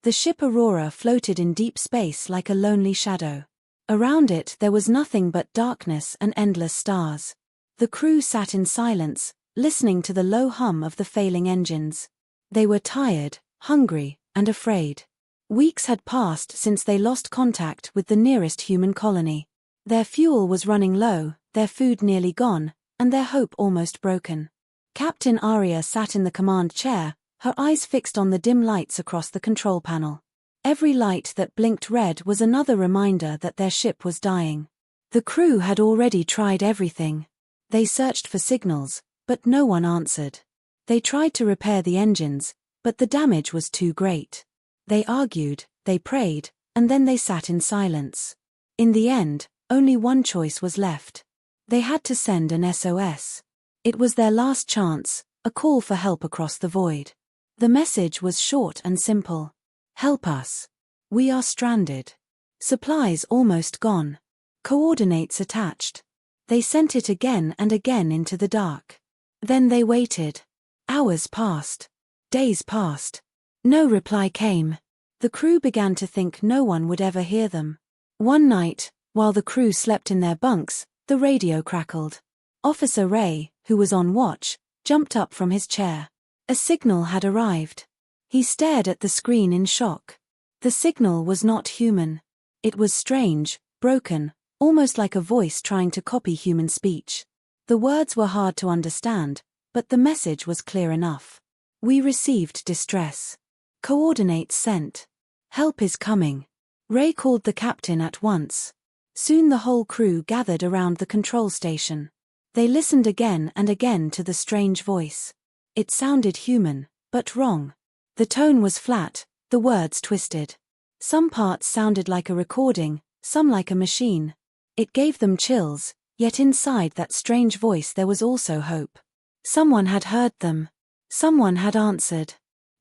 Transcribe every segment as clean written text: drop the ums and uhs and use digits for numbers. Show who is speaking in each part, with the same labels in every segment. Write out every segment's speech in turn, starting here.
Speaker 1: The ship Aurora floated in deep space like a lonely shadow. Around it there was nothing but darkness and endless stars. The crew sat in silence, listening to the low hum of the failing engines. They were tired, hungry, and afraid. Weeks had passed since they lost contact with the nearest human colony. Their fuel was running low, their food nearly gone, and their hope almost broken. Captain Arya sat in the command chair, her eyes fixed on the dim lights across the control panel. Every light that blinked red was another reminder that their ship was dying. The crew had already tried everything. They searched for signals, but no one answered. They tried to repair the engines, but the damage was too great. They argued, they prayed, and then they sat in silence. In the end, only one choice was left. They had to send an SOS. It was their last chance, a call for help across the void. The message was short and simple. Help us. We are stranded. Supplies almost gone. Coordinates attached. They sent it again and again into the dark. Then they waited. Hours passed. Days passed. No reply came. The crew began to think no one would ever hear them. One night, while the crew slept in their bunks, the radio crackled. Officer Ray, who was on watch, jumped up from his chair. A signal had arrived. He stared at the screen in shock. The signal was not human. It was strange, broken, almost like a voice trying to copy human speech. The words were hard to understand, but the message was clear enough. We received distress. Coordinates sent. Help is coming. Ray called the captain at once. Soon the whole crew gathered around the control station. They listened again and again to the strange voice. It sounded human, but wrong. The tone was flat, the words twisted. Some parts sounded like a recording, some like a machine. It gave them chills, yet inside that strange voice there was also hope. Someone had heard them. Someone had answered.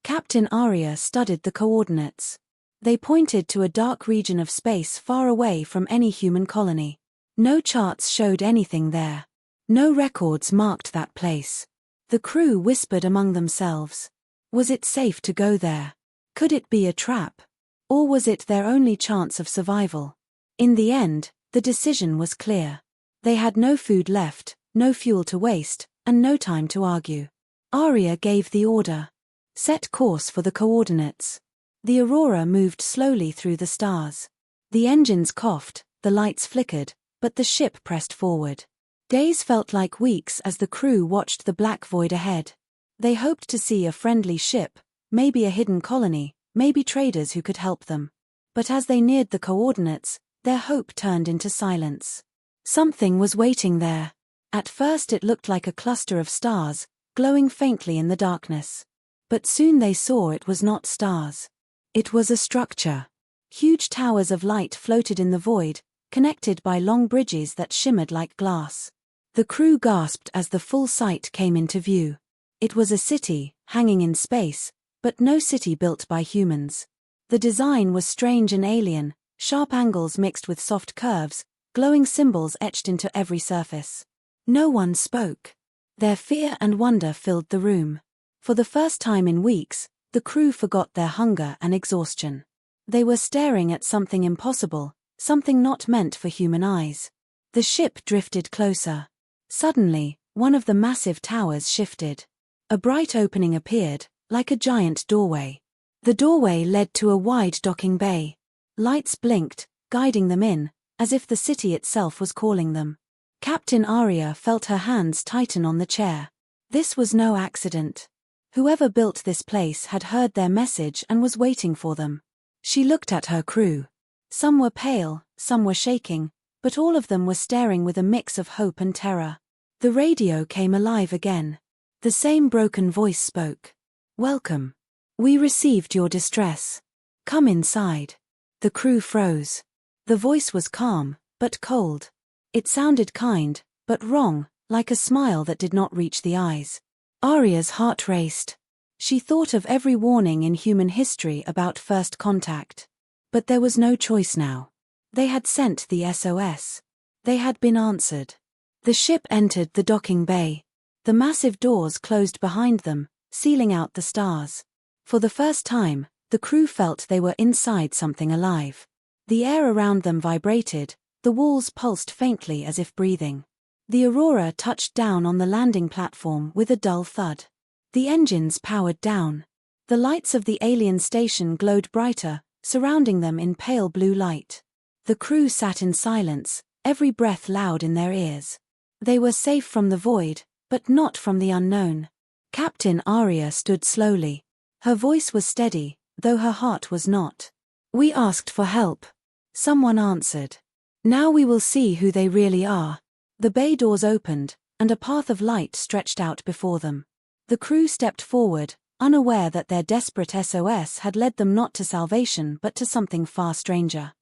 Speaker 1: Captain Arya studied the coordinates. They pointed to a dark region of space far away from any human colony. No charts showed anything there. No records marked that place. The crew whispered among themselves. Was it safe to go there? Could it be a trap? Or was it their only chance of survival? In the end, the decision was clear. They had no food left, no fuel to waste, and no time to argue. Arya gave the order. Set course for the coordinates. The Aurora moved slowly through the stars. The engines coughed, the lights flickered, but the ship pressed forward. Days felt like weeks as the crew watched the black void ahead. They hoped to see a friendly ship, maybe a hidden colony, maybe traders who could help them. But as they neared the coordinates, their hope turned into silence. Something was waiting there. At first it looked like a cluster of stars, glowing faintly in the darkness. But soon they saw it was not stars. It was a structure. Huge towers of light floated in the void, connected by long bridges that shimmered like glass. The crew gasped as the full sight came into view. It was a city, hanging in space, but no city built by humans. The design was strange and alien, sharp angles mixed with soft curves, glowing symbols etched into every surface. No one spoke. Their fear and wonder filled the room. For the first time in weeks, the crew forgot their hunger and exhaustion. They were staring at something impossible, something not meant for human eyes. The ship drifted closer. Suddenly, one of the massive towers shifted. A bright opening appeared, like a giant doorway. The doorway led to a wide docking bay. Lights blinked, guiding them in, as if the city itself was calling them. Captain Arya felt her hands tighten on the chair. This was no accident. Whoever built this place had heard their message and was waiting for them. She looked at her crew. Some were pale, some were shaking, but all of them were staring with a mix of hope and terror. The radio came alive again. The same broken voice spoke. Welcome. We received your distress. Come inside. The crew froze. The voice was calm, but cold. It sounded kind, but wrong, like a smile that did not reach the eyes. Arya's heart raced. She thought of every warning in human history about first contact. But there was no choice now. They had sent the SOS. They had been answered. The ship entered the docking bay. The massive doors closed behind them, sealing out the stars. For the first time, The crew felt they were inside something alive. The air around them vibrated, the walls pulsed faintly as if breathing. The Aurora touched down on the landing platform with a dull thud. The engines powered down. The lights of the alien station glowed brighter, surrounding them in pale blue light. The crew sat in silence, every breath loud in their ears. They were safe from the void, but not from the unknown. Captain Aria stood slowly. Her voice was steady, though her heart was not. "We asked for help," someone answered. "Now we will see who they really are." The bay doors opened, and a path of light stretched out before them. The crew stepped forward, unaware that their desperate SOS had led them not to salvation but to something far stranger.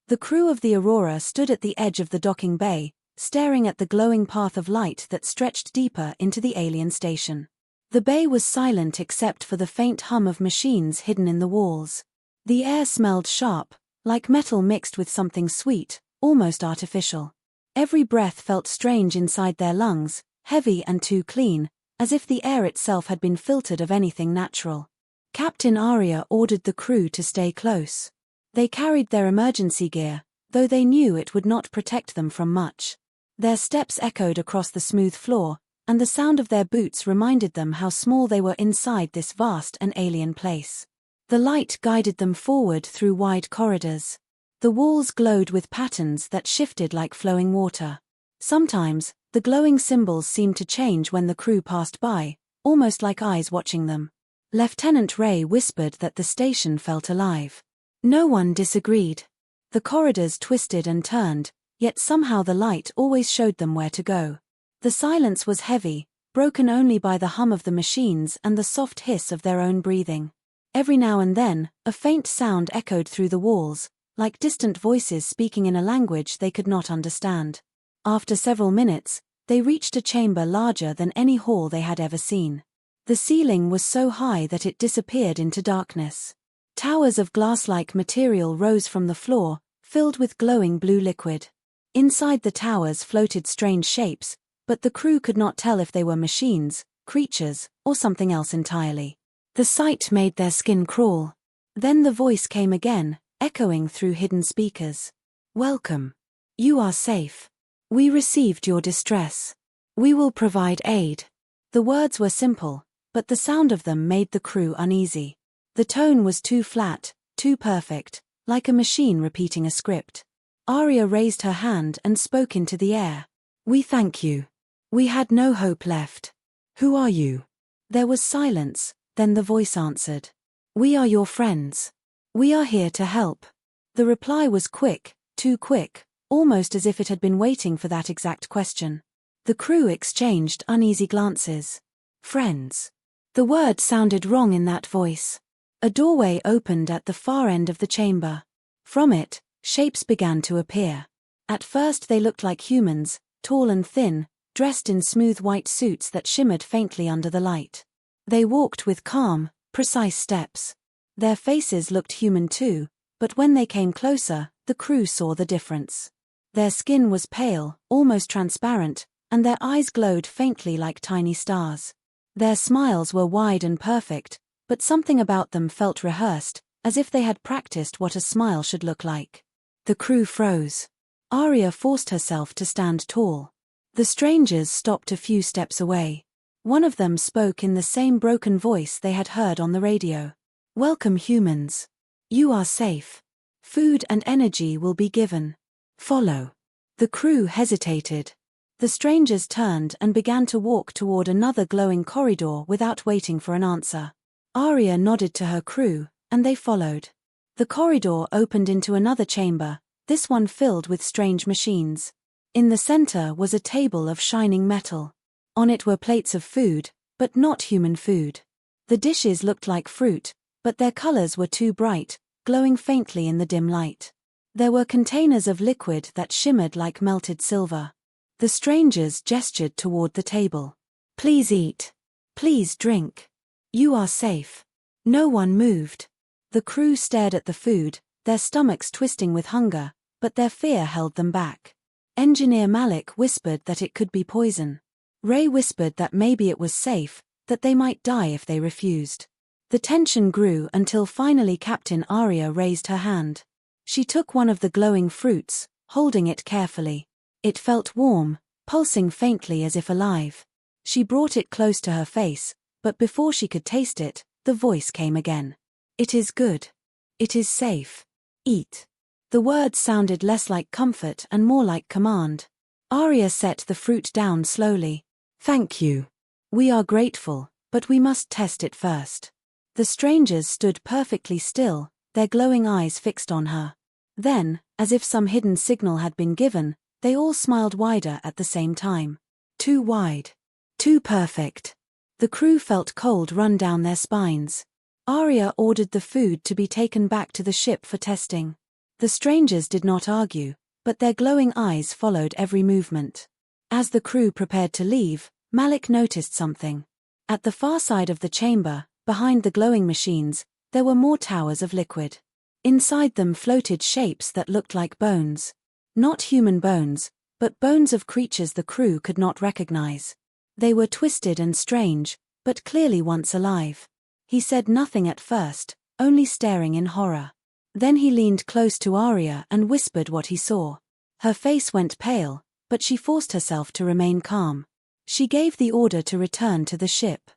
Speaker 1: The crew of the Aurora stood at the edge of the docking bay, staring at the glowing path of light that stretched deeper into the alien station. The bay was silent except for the faint hum of machines hidden in the walls. The air smelled sharp, like metal mixed with something sweet, almost artificial. Every breath felt strange inside their lungs, heavy and too clean, as if the air itself had been filtered of anything natural. Captain Aria ordered the crew to stay close. They carried their emergency gear, though they knew it would not protect them from much. Their steps echoed across the smooth floor, and the sound of their boots reminded them how small they were inside this vast and alien place. The light guided them forward through wide corridors. The walls glowed with patterns that shifted like flowing water. Sometimes, the glowing symbols seemed to change when the crew passed by, almost like eyes watching them. Lieutenant Ray whispered that the station felt alive. No one disagreed. The corridors twisted and turned, yet somehow the light always showed them where to go. The silence was heavy, broken only by the hum of the machines and the soft hiss of their own breathing. Every now and then, a faint sound echoed through the walls, like distant voices speaking in a language they could not understand. After several minutes, they reached a chamber larger than any hall they had ever seen. The ceiling was so high that it disappeared into darkness. Towers of glass-like material rose from the floor, filled with glowing blue liquid. Inside the towers floated strange shapes, but the crew could not tell if they were machines, creatures, or something else entirely. The sight made their skin crawl. Then the voice came again, echoing through hidden speakers. "Welcome. You are safe. We received your distress. We will provide aid." The words were simple, but the sound of them made the crew uneasy. The tone was too flat, too perfect, like a machine repeating a script. Aria raised her hand and spoke into the air. "We thank you. We had no hope left. Who are you?" There was silence, then the voice answered. "We are your friends. We are here to help." The reply was quick, too quick, almost as if it had been waiting for that exact question. The crew exchanged uneasy glances. Friends. The word sounded wrong in that voice. A doorway opened at the far end of the chamber. From it, shapes began to appear. At first they looked like humans, tall and thin, dressed in smooth white suits that shimmered faintly under the light. They walked with calm, precise steps. Their faces looked human too, but when they came closer, the crew saw the difference. Their skin was pale, almost transparent, and their eyes glowed faintly like tiny stars. Their smiles were wide and perfect, but something about them felt rehearsed, as if they had practiced what a smile should look like. The crew froze. Aria forced herself to stand tall. The strangers stopped a few steps away. One of them spoke in the same broken voice they had heard on the radio. "Welcome, humans. You are safe. Food and energy will be given. Follow." The crew hesitated. The strangers turned and began to walk toward another glowing corridor without waiting for an answer. Aria nodded to her crew, and they followed. The corridor opened into another chamber, this one filled with strange machines. In the center was a table of shining metal. On it were plates of food, but not human food. The dishes looked like fruit, but their colors were too bright, glowing faintly in the dim light. There were containers of liquid that shimmered like melted silver. The strangers gestured toward the table. "Please eat. Please drink. You are safe." No one moved. The crew stared at the food, their stomachs twisting with hunger, but their fear held them back. Engineer Malik whispered that it could be poison. Ray whispered that maybe it was safe, that they might die if they refused. The tension grew until finally Captain Arya raised her hand. She took one of the glowing fruits, holding it carefully. It felt warm, pulsing faintly as if alive. She brought it close to her face, but before she could taste it, the voice came again. "It is good. It is safe. Eat." The words sounded less like comfort and more like command. Arya set the fruit down slowly. "Thank you. We are grateful, but we must test it first." The strangers stood perfectly still, their glowing eyes fixed on her. Then, as if some hidden signal had been given, they all smiled wider at the same time. Too wide. Too perfect. The crew felt cold run down their spines. Arya ordered the food to be taken back to the ship for testing. The strangers did not argue, but their glowing eyes followed every movement. As the crew prepared to leave, Malik noticed something. At the far side of the chamber, behind the glowing machines, there were more towers of liquid. Inside them floated shapes that looked like bones. Not human bones, but bones of creatures the crew could not recognize. They were twisted and strange, but clearly once alive. He said nothing at first, only staring in horror. Then he leaned close to Arya and whispered what he saw. Her face went pale, but she forced herself to remain calm. She gave the order to return to the ship.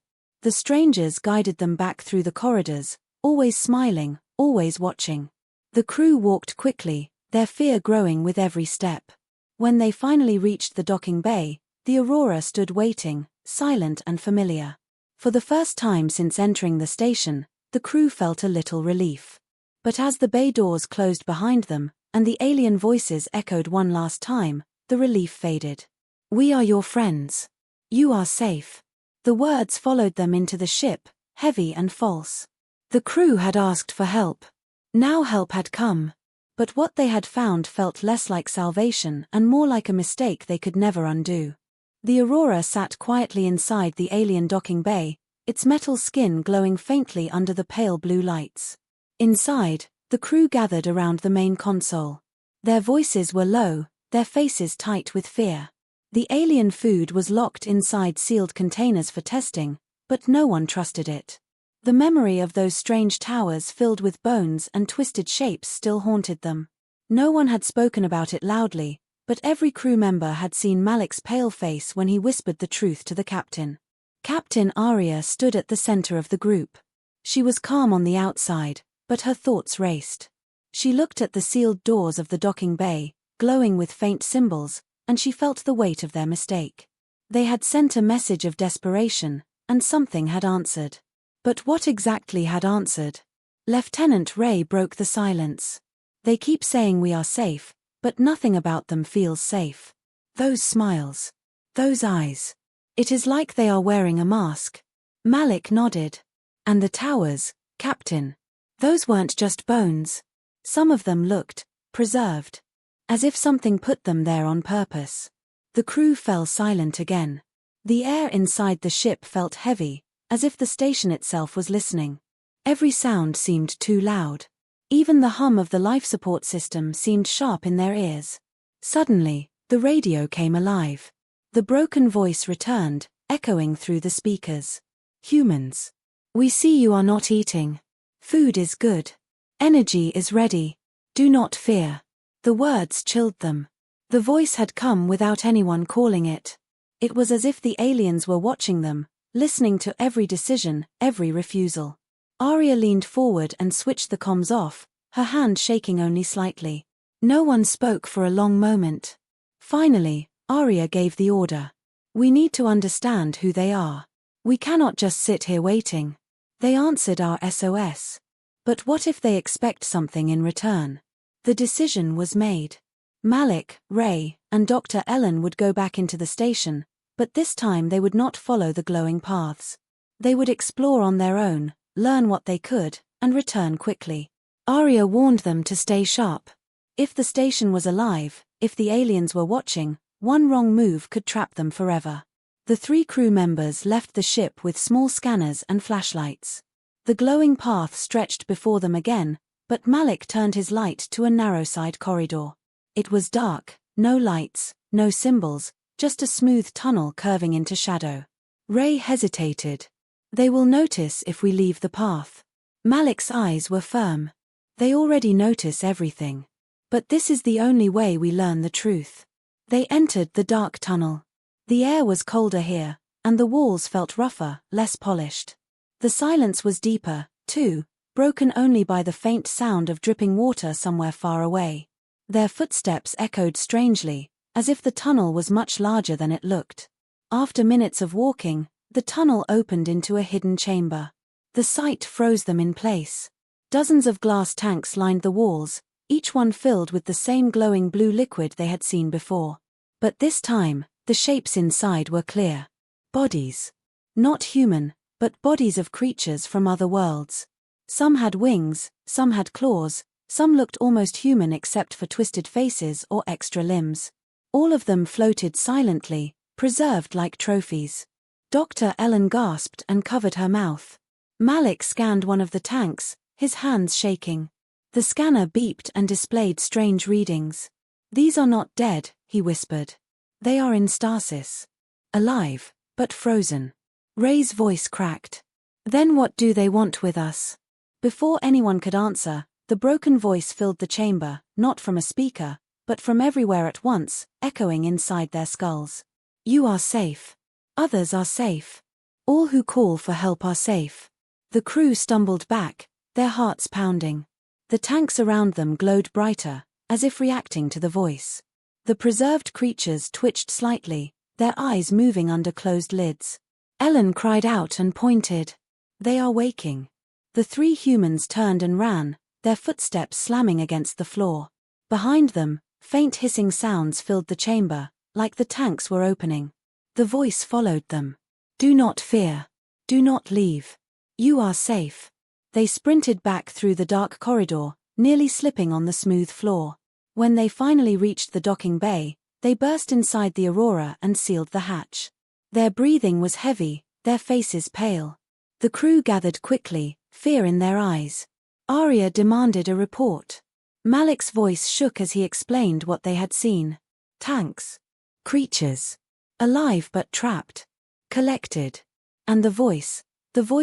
Speaker 1: The strangers guided them back through the corridors, always smiling, always watching. The crew walked quickly, their fear growing with every step. When they finally reached the docking bay, the Aurora stood waiting, silent and familiar. For the first time since entering the station, the crew felt a little relief. But as the bay doors closed behind them, and the alien voices echoed one last time, the relief faded. "We are your friends. You are safe." The words followed them into the ship, heavy and false. The crew had asked for help. Now help had come. But what they had found felt less like salvation and more like a mistake they could never undo. The Aurora sat quietly inside the alien docking bay, its metal skin glowing faintly under the pale blue lights. Inside, the crew gathered around the main console. Their voices were low, their faces tight with fear. The alien food was locked inside sealed containers for testing, but no one trusted it. The memory of those strange towers filled with bones and twisted shapes still haunted them. No one had spoken about it loudly, but every crew member had seen Malik's pale face when he whispered the truth to the captain. Captain Arya stood at the center of the group. She was calm on the outside, but her thoughts raced. She looked at the sealed doors of the docking bay, glowing with faint symbols, and she felt the weight of their mistake. They had sent a message of desperation, and something had answered. But what exactly had answered? Lieutenant Ray broke the silence. "They keep saying we are safe, but nothing about them feels safe. Those smiles. Those eyes. It is like they are wearing a mask." Malik nodded. "And the towers, Captain. Those weren't just bones. Some of them looked preserved. As if something put them there on purpose." The crew fell silent again. The air inside the ship felt heavy, as if the station itself was listening. Every sound seemed too loud. Even the hum of the life support system seemed sharp in their ears. Suddenly, the radio came alive. The broken voice returned, echoing through the speakers. "Humans. We see you are not eating. Food is good. Energy is ready. Do not fear." The words chilled them. The voice had come without anyone calling it. It was as if the aliens were watching them, listening to every decision, every refusal. Arya leaned forward and switched the comms off, her hand shaking only slightly. No one spoke for a long moment. Finally, Arya gave the order. "We need to understand who they are. We cannot just sit here waiting." They answered our SOS. But what if they expect something in return? The decision was made. Malik, Ray, and Dr. Ellen would go back into the station, but this time they would not follow the glowing paths. They would explore on their own, learn what they could, and return quickly. Arya warned them to stay sharp. If the station was alive, if the aliens were watching, one wrong move could trap them forever. The 3 crew members left the ship with small scanners and flashlights. The glowing path stretched before them again, but Malik turned his light to a narrow side corridor. It was dark, no lights, no symbols, just a smooth tunnel curving into shadow. Ray hesitated. They will notice if we leave the path. Malik's eyes were firm. They already notice everything. But this is the only way we learn the truth. They entered the dark tunnel. The air was colder here, and the walls felt rougher, less polished. The silence was deeper, too, broken only by the faint sound of dripping water somewhere far away. Their footsteps echoed strangely, as if the tunnel was much larger than it looked. After minutes of walking, the tunnel opened into a hidden chamber. The sight froze them in place. Dozens of glass tanks lined the walls, each one filled with the same glowing blue liquid they had seen before. But this time, the shapes inside were clear. Bodies. Not human, but bodies of creatures from other worlds. Some had wings, some had claws, some looked almost human except for twisted faces or extra limbs. All of them floated silently, preserved like trophies. Dr. Ellen gasped and covered her mouth. Malik scanned one of the tanks, his hands shaking. The scanner beeped and displayed strange readings. "These are not dead," he whispered. "They are in stasis. Alive, but frozen." Ray's voice cracked. "Then what do they want with us?" Before anyone could answer, the broken voice filled the chamber, not from a speaker, but from everywhere at once, echoing inside their skulls. "You are safe. Others are safe. All who call for help are safe." The crew stumbled back, their hearts pounding. The tanks around them glowed brighter, as if reacting to the voice. The preserved creatures twitched slightly, their eyes moving under closed lids. Ellen cried out and pointed. "They are waking." The three humans turned and ran, their footsteps slamming against the floor. Behind them, faint hissing sounds filled the chamber, like the tanks were opening. The voice followed them. "Do not fear. Do not leave. You are safe." They sprinted back through the dark corridor, nearly slipping on the smooth floor. When they finally reached the docking bay, they burst inside the Aurora and sealed the hatch. Their breathing was heavy, their faces pale. The crew gathered quickly, fear in their eyes. Arya demanded a report. Malik's voice shook as he explained what they had seen. Tanks. Creatures. Alive but trapped. Collected. And the voice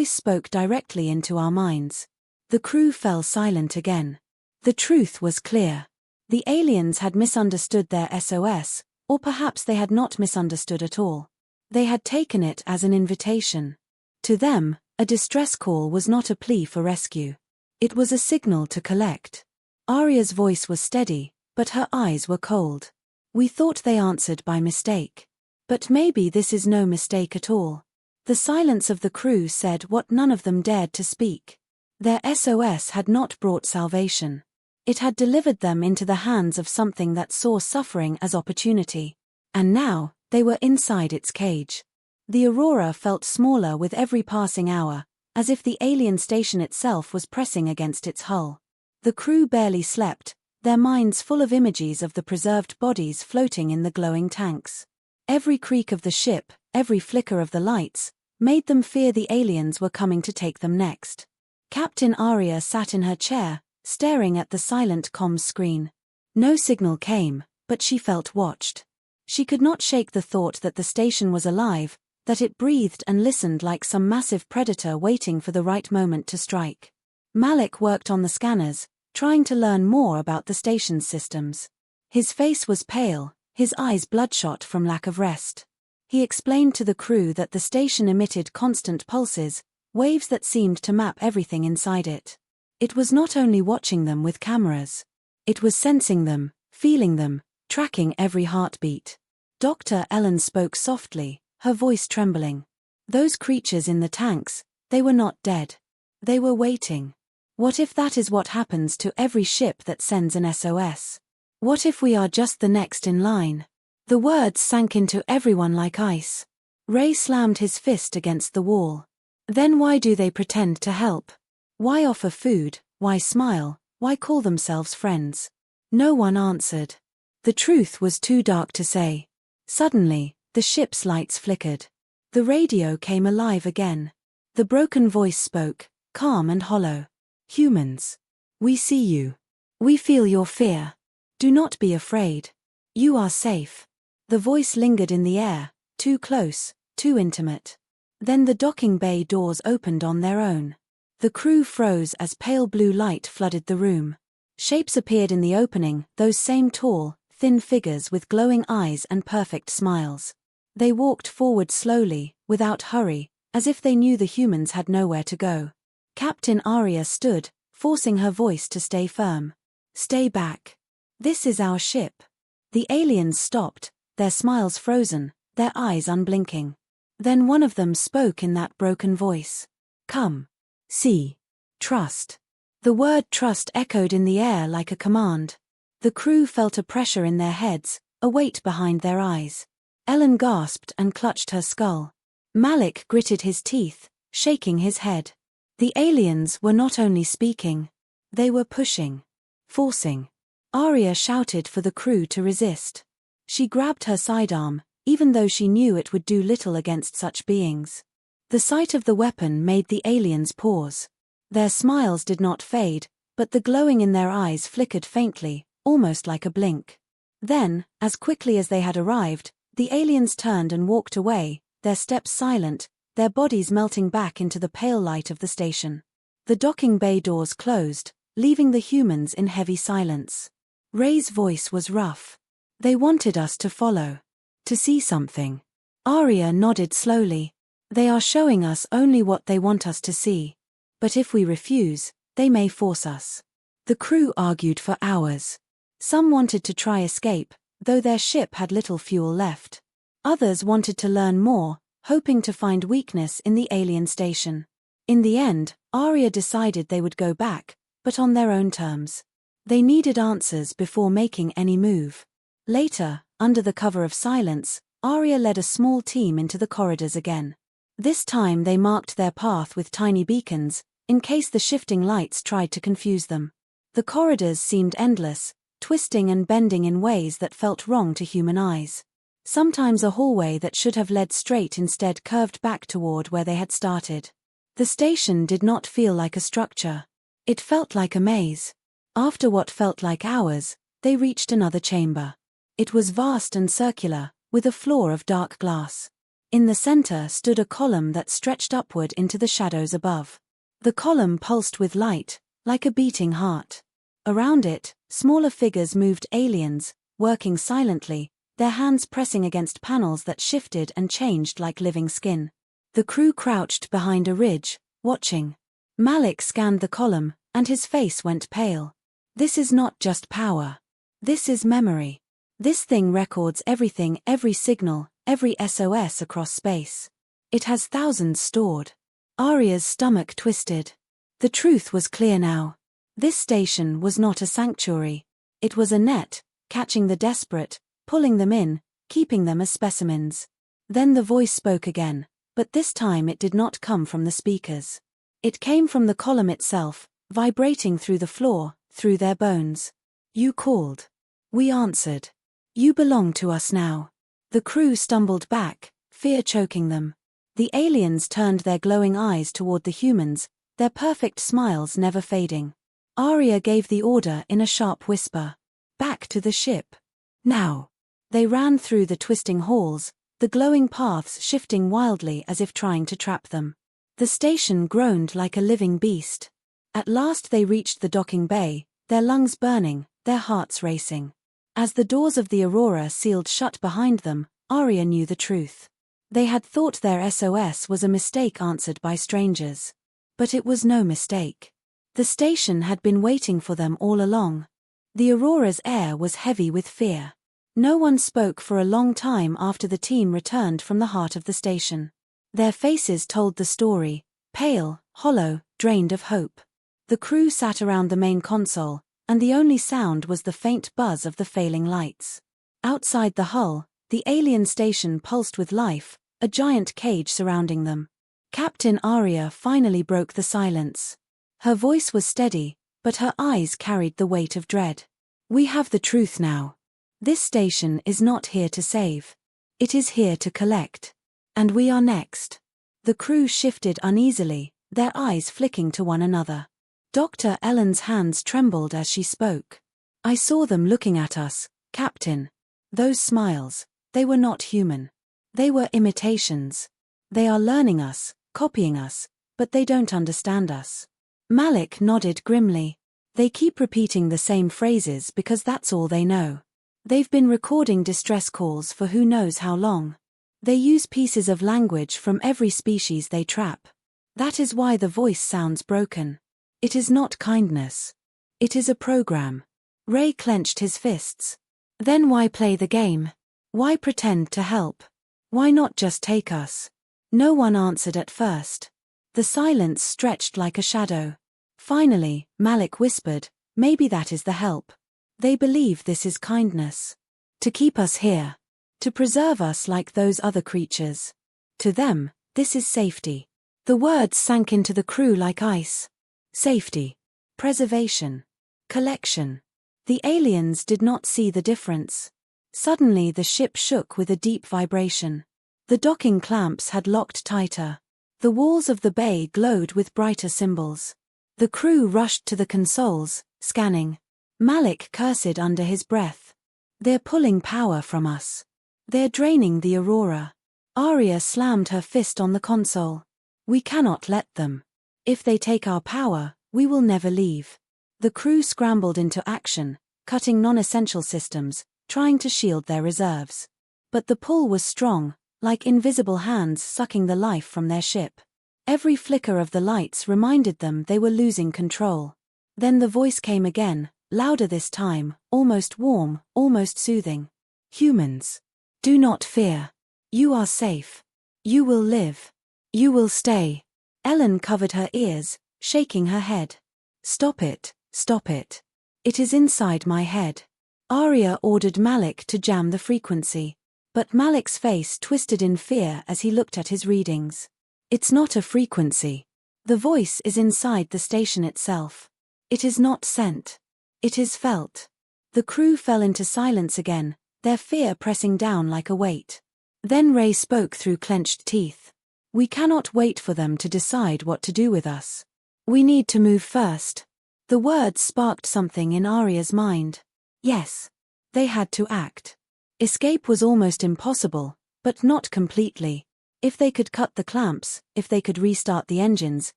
Speaker 1: spoke directly into our minds. The crew fell silent again. The truth was clear. The aliens had misunderstood their SOS, or perhaps they had not misunderstood at all. They had taken it as an invitation. To them, a distress call was not a plea for rescue. It was a signal to collect. Arya's voice was steady, but her eyes were cold. "We thought they answered by mistake. But maybe this is no mistake at all." The silence of the crew said what none of them dared to speak. Their SOS had not brought salvation. It had delivered them into the hands of something that saw suffering as opportunity. And now, they were inside its cage. The Aurora felt smaller with every passing hour, as if the alien station itself was pressing against its hull. The crew barely slept, their minds full of images of the preserved bodies floating in the glowing tanks. Every creak of the ship, every flicker of the lights, made them fear the aliens were coming to take them next. Captain Arya sat in her chair, staring at the silent comms screen. No signal came, but she felt watched. She could not shake the thought that the station was alive, that it breathed and listened like some massive predator waiting for the right moment to strike. Malik worked on the scanners, trying to learn more about the station's systems. His face was pale, his eyes bloodshot from lack of rest. He explained to the crew that the station emitted constant pulses, waves that seemed to map everything inside it. It was not only watching them with cameras. It was sensing them, feeling them, tracking every heartbeat. Dr. Ellen spoke softly, her voice trembling. Those creatures in the tanks, they were not dead. They were waiting. What if that is what happens to every ship that sends an SOS? What if we are just the next in line? The words sank into everyone like ice. Ray slammed his fist against the wall. Then why do they pretend to help? Why offer food, why smile, why call themselves friends? No one answered. The truth was too dark to say. Suddenly, the ship's lights flickered. The radio came alive again. The broken voice spoke, calm and hollow. "Humans. We see you. We feel your fear. Do not be afraid. You are safe." The voice lingered in the air, too close, too intimate. Then the docking bay doors opened on their own. The crew froze as pale blue light flooded the room. Shapes appeared in the opening, those same tall, thin figures with glowing eyes and perfect smiles. They walked forward slowly, without hurry, as if they knew the humans had nowhere to go. Captain Arya stood, forcing her voice to stay firm. "Stay back. This is our ship." The aliens stopped, their smiles frozen, their eyes unblinking. Then one of them spoke in that broken voice. "Come. See. Trust." The word trust echoed in the air like a command. The crew felt a pressure in their heads, a weight behind their eyes. Ellen gasped and clutched her skull. Malik gritted his teeth, shaking his head. The aliens were not only speaking. They were pushing. Forcing. Arya shouted for the crew to resist. She grabbed her sidearm, even though she knew it would do little against such beings. The sight of the weapon made the aliens pause. Their smiles did not fade, but the glowing in their eyes flickered faintly, almost like a blink. Then, as quickly as they had arrived, the aliens turned and walked away, their steps silent, their bodies melting back into the pale light of the station. The docking bay doors closed, leaving the humans in heavy silence. Ray's voice was rough. "They wanted us to follow. To see something." Arya nodded slowly. "They are showing us only what they want us to see. But if we refuse, they may force us." The crew argued for hours. Some wanted to try escape, though their ship had little fuel left. Others wanted to learn more, hoping to find weakness in the alien station. In the end, Arya decided they would go back, but on their own terms. They needed answers before making any move. Later, under the cover of silence, Arya led a small team into the corridors again. This time they marked their path with tiny beacons, in case the shifting lights tried to confuse them. The corridors seemed endless, twisting and bending in ways that felt wrong to human eyes. Sometimes a hallway that should have led straight instead curved back toward where they had started. The station did not feel like a structure. It felt like a maze. After what felt like hours, they reached another chamber. It was vast and circular, with a floor of dark glass. In the center stood a column that stretched upward into the shadows above. The column pulsed with light, like a beating heart. Around it, smaller figures moved, aliens, working silently, their hands pressing against panels that shifted and changed like living skin. The crew crouched behind a ridge, watching. Malik scanned the column, and his face went pale. "This is not just power. This is memory. This thing records everything, every signal, every SOS across space. It has thousands stored." Arya's stomach twisted. The truth was clear now. This station was not a sanctuary. It was a net, catching the desperate, pulling them in, keeping them as specimens. Then the voice spoke again, but this time it did not come from the speakers. It came from the column itself, vibrating through the floor, through their bones. "You called. We answered. You belong to us now." The crew stumbled back, fear choking them. The aliens turned their glowing eyes toward the humans, their perfect smiles never fading. Arya gave the order in a sharp whisper. "Back to the ship. Now." They ran through the twisting halls, the glowing paths shifting wildly as if trying to trap them. The station groaned like a living beast. At last they reached the docking bay, their lungs burning, their hearts racing. As the doors of the Aurora sealed shut behind them, Arya knew the truth. They had thought their SOS was a mistake answered by strangers. But it was no mistake. The station had been waiting for them all along. The Aurora's air was heavy with fear. No one spoke for a long time after the team returned from the heart of the station. Their faces told the story, pale, hollow, drained of hope. The crew sat around the main console, and the only sound was the faint buzz of the failing lights. Outside the hull, the alien station pulsed with life, a giant cage surrounding them. Captain Arya finally broke the silence. Her voice was steady, but her eyes carried the weight of dread. "We have the truth now. This station is not here to save. It is here to collect. And we are next." The crew shifted uneasily, their eyes flicking to one another. Dr. Ellen's hands trembled as she spoke. "I saw them looking at us, Captain. Those smiles, they were not human. They were imitations. They are learning us, copying us, but they don't understand us. Malik nodded grimly. They keep repeating the same phrases because that's all they know. They've been recording distress calls for who knows how long. They use pieces of language from every species they trap. That is why the voice sounds broken. It is not kindness. It is a program. Ray clenched his fists. Then why play the game? Why pretend to help? Why not just take us? No one answered at first. The silence stretched like a shadow. Finally, Malik whispered, maybe that is the help. They believe this is kindness. To keep us here. To preserve us like those other creatures. To them, this is safety. The words sank into the crew like ice. Safety. Preservation. Collection. The aliens did not see the difference. Suddenly the ship shook with a deep vibration. The docking clamps had locked tighter. The walls of the bay glowed with brighter symbols. The crew rushed to the consoles, scanning. Malik cursed under his breath. They're pulling power from us. They're draining the Aurora. Arya slammed her fist on the console. We cannot let them. If they take our power, we will never leave. The crew scrambled into action, cutting non-essential systems, trying to shield their reserves. But the pull was strong, like invisible hands sucking the life from their ship. Every flicker of the lights reminded them they were losing control. Then the voice came again, louder this time, almost warm, almost soothing. Humans. Do not fear. You are safe. You will live. You will stay. Ellen covered her ears, shaking her head. Stop it, stop it. It is inside my head. Arya ordered Malik to jam the frequency. But Malik's face twisted in fear as he looked at his readings. It's not a frequency. The voice is inside the station itself. It is not sent. It is felt. The crew fell into silence again, their fear pressing down like a weight. Then Ray spoke through clenched teeth. We cannot wait for them to decide what to do with us. We need to move first. The words sparked something in Arya's mind. Yes. They had to act. Escape was almost impossible, but not completely. If they could cut the clamps, if they could restart the engines,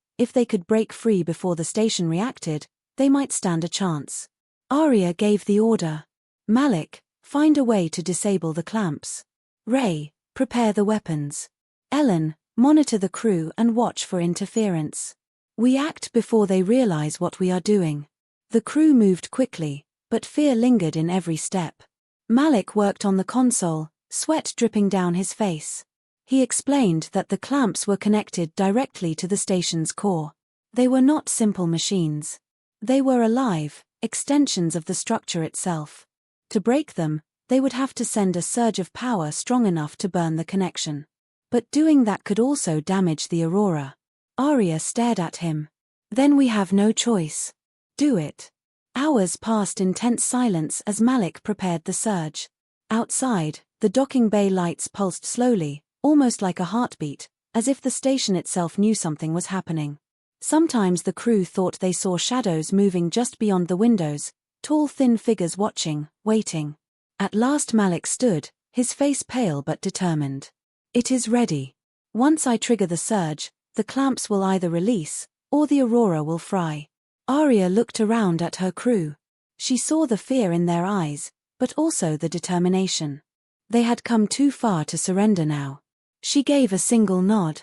Speaker 1: if they could break free before the station reacted, they might stand a chance. Arya gave the order. Malik, find a way to disable the clamps. Ray, prepare the weapons. Ellen, monitor the crew and watch for interference. We act before they realize what we are doing. The crew moved quickly, but fear lingered in every step. Malik worked on the console, sweat dripping down his face. He explained that the clamps were connected directly to the station's core. They were not simple machines. They were alive, extensions of the structure itself. To break them, they would have to send a surge of power strong enough to burn the connection. But doing that could also damage the Aurora. Arya stared at him. Then we have no choice. Do it. Hours passed in tense silence as Malik prepared the surge. Outside, the docking bay lights pulsed slowly, almost like a heartbeat, as if the station itself knew something was happening. Sometimes the crew thought they saw shadows moving just beyond the windows, tall thin figures watching, waiting. At last Malik stood, his face pale but determined. It is ready. Once I trigger the surge, the clamps will either release, or the Aurora will fry. Arya looked around at her crew. She saw the fear in their eyes, but also the determination. They had come too far to surrender now. She gave a single nod.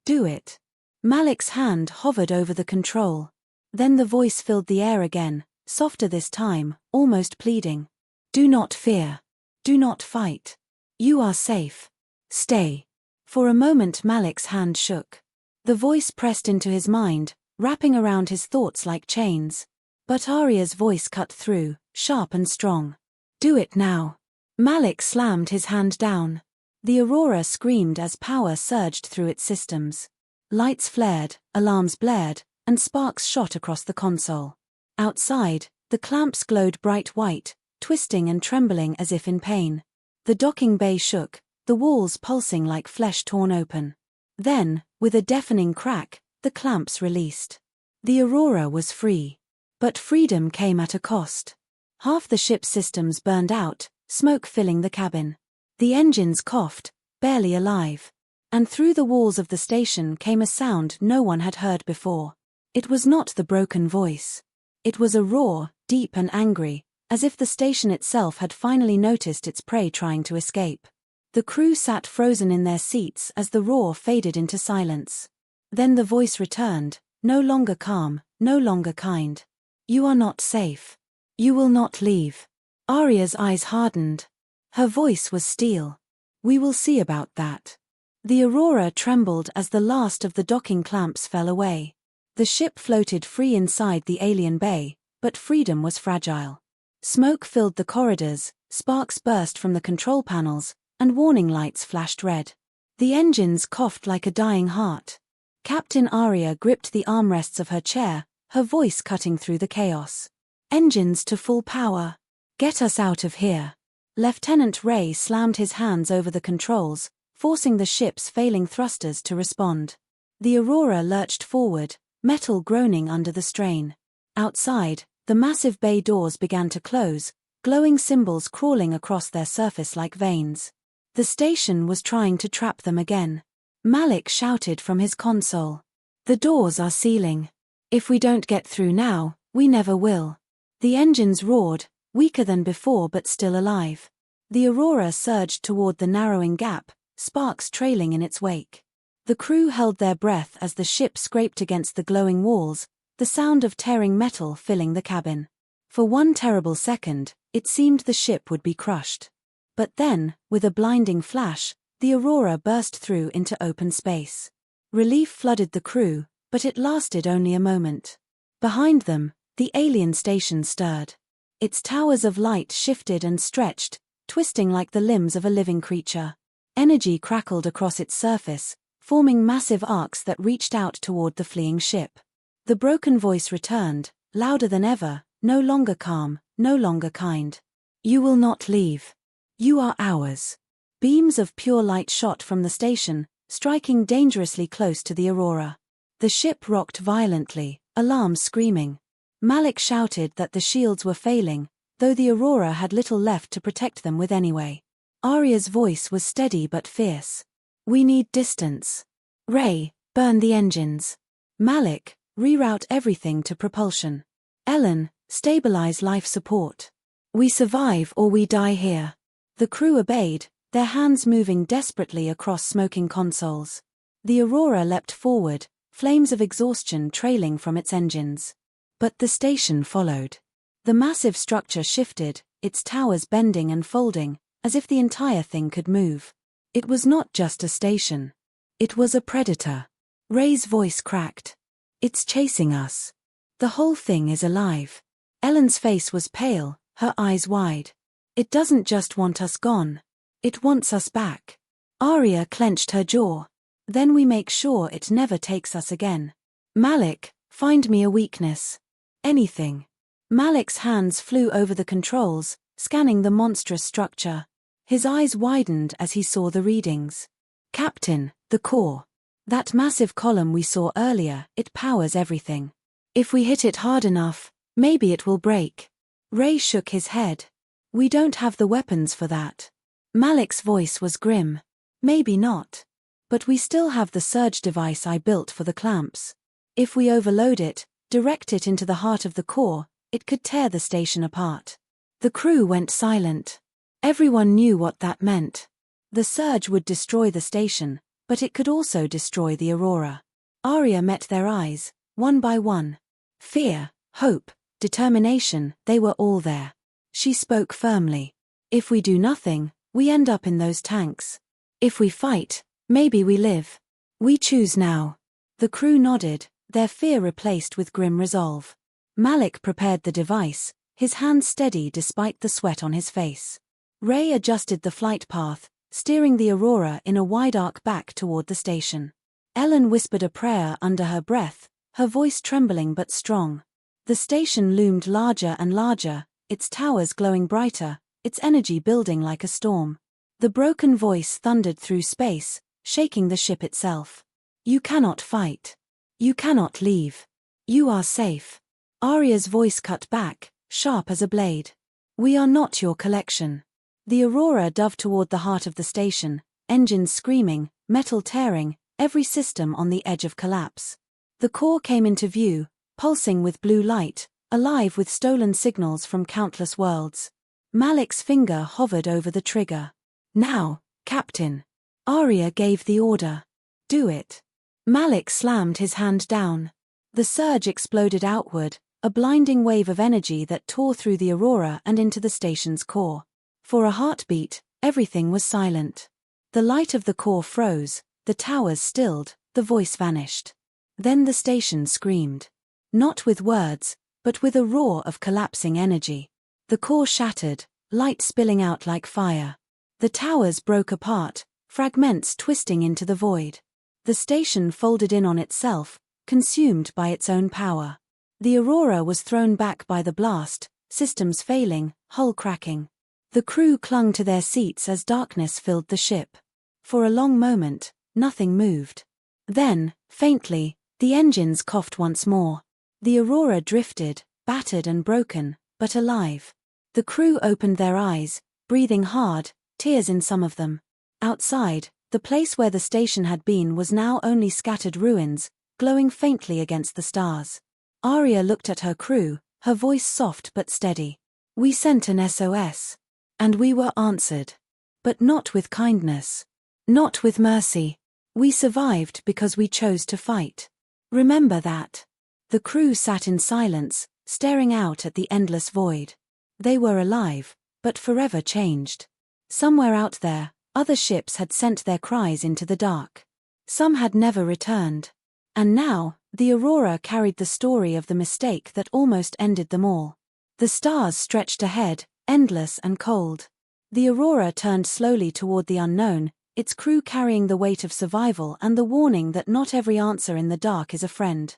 Speaker 1: Do it. Malik's hand hovered over the control. Then the voice filled the air again, softer this time, almost pleading. Do not fear. Do not fight. You are safe. Stay. For a moment Malik's hand shook. The voice pressed into his mind, wrapping around his thoughts like chains. But Arya's voice cut through, sharp and strong. Do it now. Malik slammed his hand down. The Aurora screamed as power surged through its systems. Lights flared, alarms blared, and sparks shot across the console. Outside, the clamps glowed bright white, twisting and trembling as if in pain. The docking bay shook, the walls pulsing like flesh torn open. Then, with a deafening crack, the clamps released. The Aurora was free. But freedom came at a cost. Half the ship's systems burned out, smoke filling the cabin. The engines coughed, barely alive. And through the walls of the station came a sound no one had heard before. It was not the broken voice. It was a roar, deep and angry, as if the station itself had finally noticed its prey trying to escape. The crew sat frozen in their seats as the roar faded into silence. Then the voice returned, no longer calm, no longer kind. "You are not safe. You will not leave." Arya's eyes hardened. Her voice was steel. "We will see about that." The Aurora trembled as the last of the docking clamps fell away. The ship floated free inside the alien bay, but freedom was fragile. Smoke filled the corridors, sparks burst from the control panels, and warning lights flashed red. The engines coughed like a dying heart. Captain Arya gripped the armrests of her chair, her voice cutting through the chaos. "Engines to full power. Get us out of here." Lieutenant Ray slammed his hands over the controls, forcing the ship's failing thrusters to respond. The Aurora lurched forward, metal groaning under the strain. Outside, the massive bay doors began to close, glowing symbols crawling across their surface like veins. The station was trying to trap them again. Malik shouted from his console. "The doors are sealing. If we don't get through now, we never will." The engines roared, weaker than before but still alive. The Aurora surged toward the narrowing gap, sparks trailing in its wake. The crew held their breath as the ship scraped against the glowing walls, the sound of tearing metal filling the cabin. For one terrible second, it seemed the ship would be crushed. But then, with a blinding flash, the Aurora burst through into open space. Relief flooded the crew, but it lasted only a moment. Behind them, the alien station stirred. Its towers of light shifted and stretched, twisting like the limbs of a living creature. Energy crackled across its surface, forming massive arcs that reached out toward the fleeing ship. The broken voice returned, louder than ever, no longer calm, no longer kind. "You will not leave. You are ours." Beams of pure light shot from the station, striking dangerously close to the Aurora. The ship rocked violently, alarms screaming. Malik shouted that the shields were failing, though the Aurora had little left to protect them with anyway. Arya's voice was steady but fierce. "We need distance. Ray, burn the engines. Malik, reroute everything to propulsion. Ellen, stabilize life support. We survive or we die here." The crew obeyed, their hands moving desperately across smoking consoles. The Aurora leapt forward, flames of exhaustion trailing from its engines. But the station followed. The massive structure shifted, its towers bending and folding, as if the entire thing could move. It was not just a station. It was a predator. Ray's voice cracked. "It's chasing us. The whole thing is alive." Ellen's face was pale, her eyes wide. "It doesn't just want us gone. It wants us back." Arya clenched her jaw. "Then we make sure it never takes us again. Malik, find me a weakness. Anything." Malik's hands flew over the controls, scanning the monstrous structure. His eyes widened as he saw the readings. "Captain, the core. That massive column we saw earlier, it powers everything. If we hit it hard enough, maybe it will break." Ray shook his head. "We don't have the weapons for that." Malik's voice was grim. "Maybe not. But we still have the surge device I built for the clamps. If we overload it, direct it into the heart of the core, it could tear the station apart." The crew went silent. Everyone knew what that meant. The surge would destroy the station, but it could also destroy the Aurora. Arya met their eyes, one by one. Fear, hope, determination, they were all there. She spoke firmly. "If we do nothing, we end up in those tanks. If we fight, maybe we live. We choose now." The crew nodded, their fear replaced with grim resolve. Malik prepared the device, his hands steady despite the sweat on his face. Ray adjusted the flight path, steering the Aurora in a wide arc back toward the station. Ellen whispered a prayer under her breath, her voice trembling but strong. The station loomed larger and larger, its towers glowing brighter, its energy building like a storm. The broken voice thundered through space, shaking the ship itself. "You cannot fight. You cannot leave. You are safe." Arya's voice cut back, sharp as a blade. "We are not your collection." The Aurora dove toward the heart of the station, engines screaming, metal tearing, every system on the edge of collapse. The core came into view, pulsing with blue light, alive with stolen signals from countless worlds. Malik's finger hovered over the trigger. "Now, Captain." Arya gave the order. "Do it." Malik slammed his hand down. The surge exploded outward, a blinding wave of energy that tore through the aurora and into the station's core. For a heartbeat, everything was silent. The light of the core froze, the towers stilled, the voice vanished. Then the station screamed. Not with words, but with a roar of collapsing energy. The core shattered, light spilling out like fire. The towers broke apart, fragments twisting into the void. The station folded in on itself, consumed by its own power. The aurora was thrown back by the blast, systems failing, hull cracking. The crew clung to their seats as darkness filled the ship. For a long moment, nothing moved. Then, faintly, the engines coughed once more. The aurora drifted, battered and broken, but alive. The crew opened their eyes, breathing hard, tears in some of them. Outside, the place where the station had been was now only scattered ruins, glowing faintly against the stars. Arya looked at her crew, her voice soft but steady. "We sent an SOS. And we were answered. But not with kindness. Not with mercy. We survived because we chose to fight. Remember that." The crew sat in silence, staring out at the endless void. They were alive, but forever changed. Somewhere out there, other ships had sent their cries into the dark. Some had never returned. And now, the aurora carried the story of the mistake that almost ended them all. The stars stretched ahead, endless and cold. The aurora turned slowly toward the unknown, its crew carrying the weight of survival and the warning that not every answer in the dark is a friend.